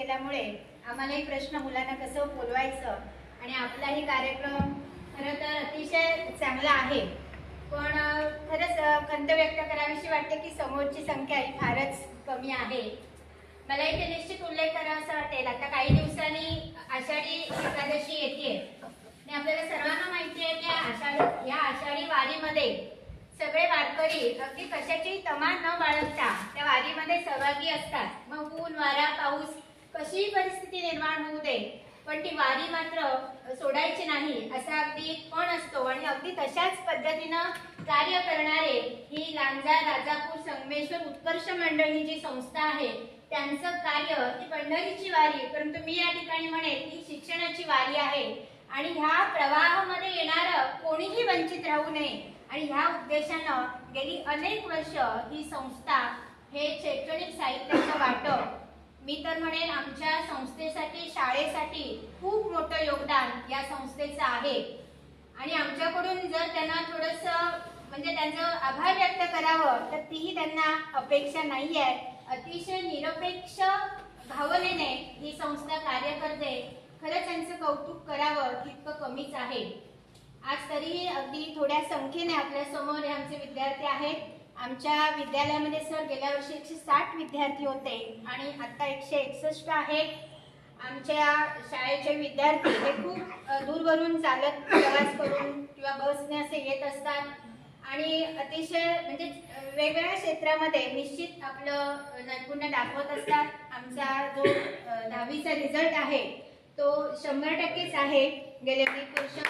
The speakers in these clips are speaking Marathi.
केल्यामुळे आम्हालाही प्रश्न मुलांना कसं बोलवायचं आणि आपलाही कार्यक्रम खरं तर अतिशय चांगला आहे, पण खरंच खंत व्यक्त करावीशी वाटते की समोरची संख्या ही फारच कमी आहे। मला इथे निश्चित उल्लेख करावा असं वाटेल, आता काही दिवसांनी आषाढी एकादशी येते आणि आपल्याला सर्वांना माहिती आहे की या आषाढी वारीमध्ये सगळे वारकरी अगदी कशाची तमा न बाळगता त्या वारीमध्ये सहभागी असतात। मग ऊन वारा पाऊस कशीही परिस्थिती निर्माण होऊ दे, पण ती वारी मात्र सोडायची नाही असा अगदी पण असतो आणि अगदी तशाच पद्धतीनं कार्य करणारे ही लांजा राजापूर संगमेश्वर उत्कर्ष मंडळ ही जी संस्था आहे त्यांचं कार्य ही पंढरीची वारी, परंतु मी या ठिकाणी म्हणेन ही शिक्षणाची वारी आहे आणि ह्या प्रवाहामध्ये येणारं कोणीही वंचित राहू नये आणि ह्या उद्देशानं गेली अनेक वर्ष ही संस्था हे शैक्षणिक साहित्याचं वाटप, मी तर म्हणेन आमच्या संस्थेसाठी शाळेसाठी खूप मोठं योगदान या संस्थेचं आहे आणि आमच्याकडून जर त्यांना थोडंसं म्हणजे त्यांचं आभार व्यक्त करावं तर तीही त्यांना अपेक्षा नाही आहे। अतिशय निरपेक्ष भावनेने ही संस्था कार्य करते, खरंच त्यांचं कौतुक करावं तितकं कमीच आहे। आज तरीही अगदी थोड्या संख्येने आपल्या समोर आमचे विद्यार्थी आहेत। आमच्या विद्यालयामध्ये सर गेल्या वर्षी 160 विद्यार्थी होते आणि आता 161 आहेत। आमच्या शाळेचे विद्यार्थी हे खूप दूरवरून चालत प्रवास करून किंवा बसने असे येत असतात आणि अतिशय म्हणजे वेगवेगळ्या क्षेत्रामध्ये निश्चित आपलं नैपुण्य दाखवत असतात। आमचा जो 10वीचा रिझल्ट आहे तो 100%च आहे। गेले 3 वर्ष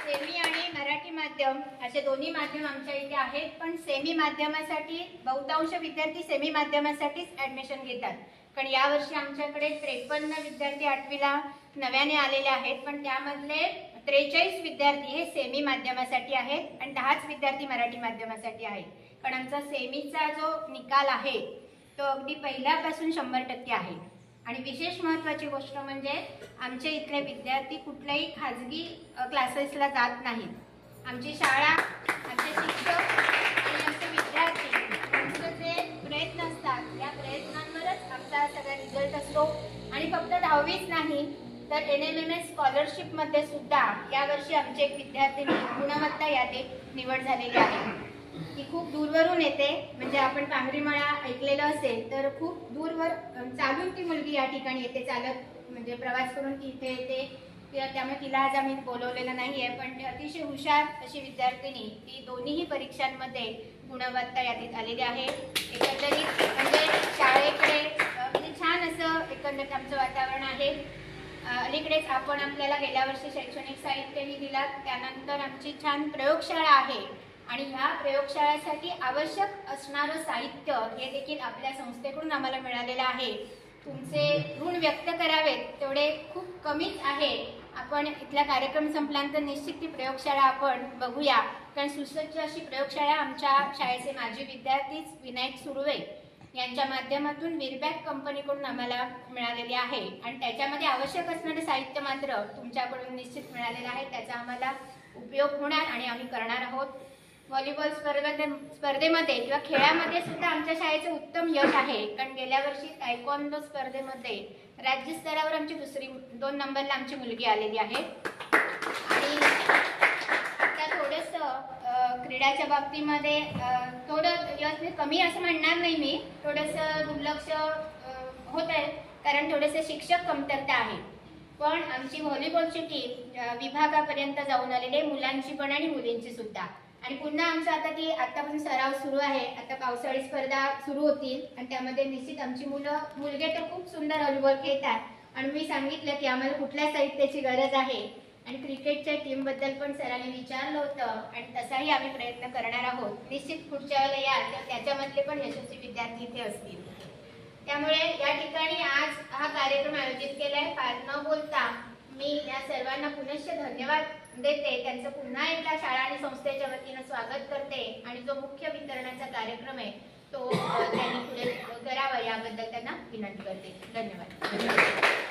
सेमी आणि मराठी माध्यम असे दोन्ही माध्यम आमच्या इथे आहेत, पण सेमी माध्यमासाठी बहुतांश विद्यार्थी सेमी माध्यमासाठीच ॲडमिशन घेतात, कारण यावर्षी आमच्याकडे 53 विद्यार्थी 8वीला नव्याने आलेले आहेत, पण त्यामधले 43 विद्यार्थी हे सेमी माध्यमासाठी आहेत आणि 10च विद्यार्थी मराठी माध्यमासाठी आहेत। कारण आमचा सेमीचा जो निकाल आहे तो अगदी पहिल्यापासून 100% आहे आणि विशेष महत्त्वाची गोष्ट म्हणजे आमचे इथले विद्यार्थी कुठल्याही खाजगी क्लासेसला जात नाहीत। आमची शाळा, आमचे शिक्षक आणि आमचे विद्यार्थी यांचे जे प्रयत्न असतात या प्रयत्नांवरच आमचा सगळा रिझल्ट असतो आणि फक्त 10वीच नाही तर NMMS स्कॉलरशिपमध्ये सुद्धा यावर्षी आमचे एक विद्यार्थिनी गुणवत्ता यादीत निवड झालेली आहे। ती खूप दूरवरून येते, म्हणजे आपण पांगरीमळा ऐकलेलं असेल तर खूप दूरवर चालून ती मुलगी या ठिकाणी येते, चालत म्हणजे प्रवास करून ती इथे येते। त्यामुळे तिला आज आम्ही बोलवलेलं नाही आहे, पण ती अतिशय हुशार अशी विद्यार्थिनी ती दोन्ही परीक्षांमध्ये गुणवत्ता यादीत आलेली आहे। एकंदरीत म्हणजे शाळेकडे म्हणजे छान असं एकंदरीत आमचं वातावरण आहे। अलीकडेच आपण आपल्याला गेल्या वर्षी शैक्षणिक साहित्यही दिलात, त्यानंतर आमची छान प्रयोगशाळा आहे आणि ह्या प्रयोगशाळेसाठी आवश्यक असणारं साहित्य हे देखील आपल्या संस्थेकडून आम्हाला मिळालेलं आहे। तुमचे ऋण व्यक्त करावेत तेवढे खूप कमीच आहे। आपण इथला कार्यक्रम संपल्यानंतर निश्चित ती प्रयोगशाळा आपण बघूया, कारण सुसज्ज अशी प्रयोगशाळा आमच्या शाळेचे माजी विद्यार्थीच विनायक सुर्वे यांच्या माध्यमातून वीरबॅक कंपनीकडून आम्हाला मिळालेली आहे आणि त्याच्यामध्ये आवश्यक असणारे साहित्य मात्र तुमच्याकडून निश्चित मिळालेलं आहे। त्याचा आम्हाला उपयोग होणार आणि आम्ही करणार आहोत। व्हॉलीबॉल स्पर्धेमध्ये किंवा खेळामध्ये सुद्धा आमच्या शाळेचं उत्तम यश आहे, कारण गेल्या वर्षी तायक्वांदो स्पर्धेमध्ये राज्यस्तरावर आमची 2 नंबरला आमची मुलगी आलेली आहे आणि आता थोडंसं क्रीडाच्या बाबतीमध्ये थोडं यश कमी असं म्हणणार नाही, मी थोडंसं दुर्लक्ष होत आहे कारण थोडेसे शिक्षक कमतरता आहे, पण आमची व्हॉलीबॉलची टीम विभागापर्यंत जाऊन आलेली मुलांची पण आणि मुलींची सुद्धा। आणि पुन्हा आमचा आतापासून सराव सुरू आहे। आता पावसाळी स्पर्धा सुरू होतील आणि त्यामध्ये निश्चित आमची मुलगे तर खूप सुंदर व्हॉलीबॉल खेळतात आणि मी सांगितलं की आम्हाला कुठल्या साहित्याची गरज आहे आणि क्रिकेटच्या टीमबद्दल पण सरांनी विचारलं होतं आणि तसाही आम्ही प्रयत्न करणार आहोत। निश्चित पुढच्या वेळेला याल तर त्याच्यामधले पण यशस्वी विद्यार्थी इथे असतील। त्यामुळे या ठिकाणी आज हा कार्यक्रम आयोजित केलाय। फार न बोलता मी या सर्वांना पुनश्च धन्यवाद देते, त्यांचं पुन्हा एकदा शाळा आणि संस्थेच्या वतीनं स्वागत करते आणि जो मुख्य वितरणाचा कार्यक्रम आहे तो त्यांनी पुढे करावा याबद्दल त्यांना विनंती करते। धन्यवाद।